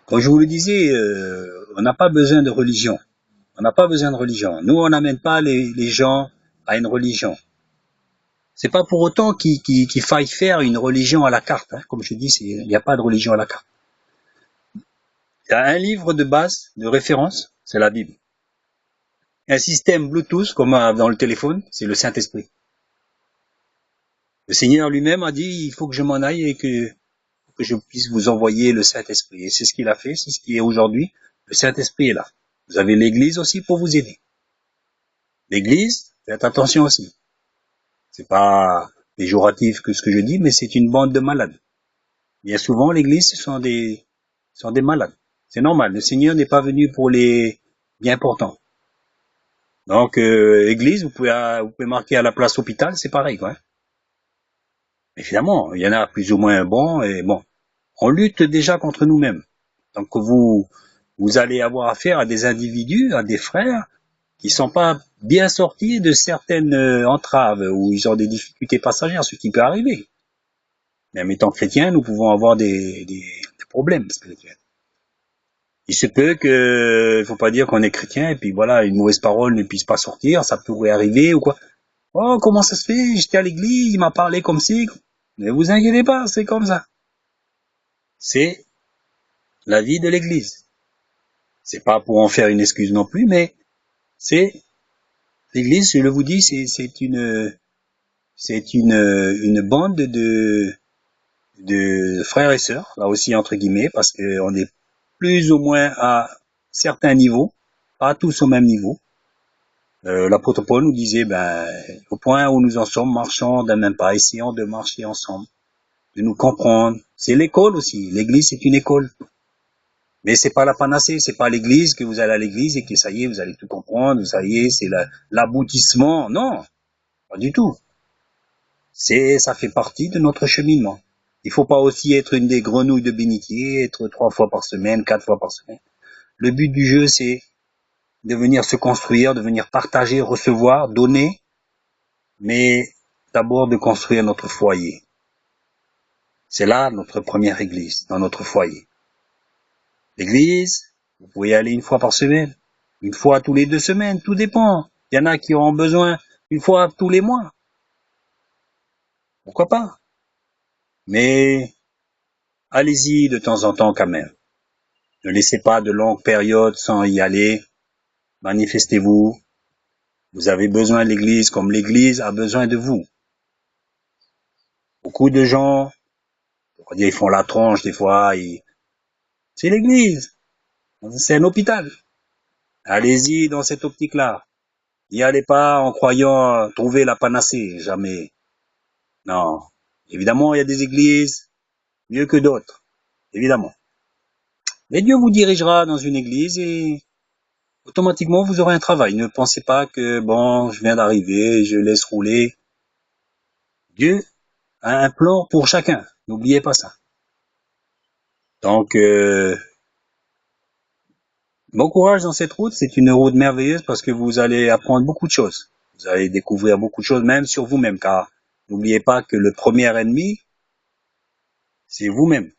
Comme je vous le disais, on n'a pas besoin de religion. On n'a pas besoin de religion. Nous, on n'amène pas les gens à une religion. C'est pas pour autant qu'il faille faire une religion à la carte. Hein. Comme je dis, il n'y a pas de religion à la carte. Il y a un livre de base, de référence, c'est la Bible. Un système Bluetooth, comme dans le téléphone, c'est le Saint-Esprit. Le Seigneur lui-même a dit, il faut que je m'en aille et que je puisse vous envoyer le Saint-Esprit. Et c'est ce qu'il a fait, c'est ce qui est aujourd'hui. Le Saint-Esprit est là. Vous avez l'Église aussi pour vous aider. L'Église, faites attention aussi. C'est pas péjoratif que ce que je dis, mais c'est une bande de malades. Bien souvent, l'Église, ce sont des malades. C'est normal. Le Seigneur n'est pas venu pour les bien portants. Donc, Église, vous pouvez marquer à la place hôpital, c'est pareil, quoi. Évidemment, il y en a plus ou moins bons, et bon. On lutte déjà contre nous-mêmes. Donc, vous allez avoir affaire à des individus, à des frères, qui sont pas bien sortis de certaines entraves, où ils ont des difficultés passagères, ce qui peut arriver. Même étant chrétiens, nous pouvons avoir des problèmes spirituels. Il se peut que, il faut pas dire qu'on est chrétien, et puis voilà, une mauvaise parole ne puisse pas sortir, ça pourrait arriver, ou quoi. Oh, comment ça se fait? J'étais à l'église, il m'a parlé comme ci. Ne vous inquiétez pas, c'est comme ça. C'est la vie de l'église. C'est pas pour en faire une excuse non plus, mais c'est l'église, je le vous dis, c'est une bande de frères et sœurs, là aussi entre guillemets, parce qu'on est plus ou moins à certains niveaux, pas tous au même niveau. L'apôtre Paul nous disait, au point où nous en sommes, marchant d'un même pas, essayant de marcher ensemble, de nous comprendre. C'est l'école aussi. L'église, c'est une école. Mais c'est pas la panacée, c'est pas l'église que vous allez à l'église et que ça y est, vous allez tout comprendre, ça y est, c'est l'aboutissement. Non, pas du tout. Ça fait partie de notre cheminement. Il faut pas aussi être une des grenouilles de bénitier, être 3 fois par semaine, 4 fois par semaine. Le but du jeu, c'est de venir se construire, de venir partager, recevoir, donner, mais d'abord de construire notre foyer. C'est là notre première église, dans notre foyer. L'église, vous pouvez y aller 1 fois par semaine, 1 fois tous les 2 semaines, tout dépend. Il y en a qui auront besoin 1 fois tous les mois. Pourquoi pas? Mais allez-y de temps en temps quand même. Ne laissez pas de longues périodes sans y aller. Manifestez-vous. Vous avez besoin de l'église comme l'église a besoin de vous. Beaucoup de gens, ils font la tronche des fois. C'est l'église. C'est un hôpital. Allez-y dans cette optique-là. N'y allez pas en croyant trouver la panacée. Jamais. Non. Évidemment, il y a des églises mieux que d'autres. Évidemment. Mais Dieu vous dirigera dans une église et automatiquement, vous aurez un travail. Ne pensez pas que, bon, je viens d'arriver, je laisse rouler. Dieu a un plan pour chacun. N'oubliez pas ça. Donc, bon courage dans cette route. C'est une route merveilleuse parce que vous allez apprendre beaucoup de choses. Vous allez découvrir beaucoup de choses, même sur vous-même, car n'oubliez pas que le premier ennemi, c'est vous-même.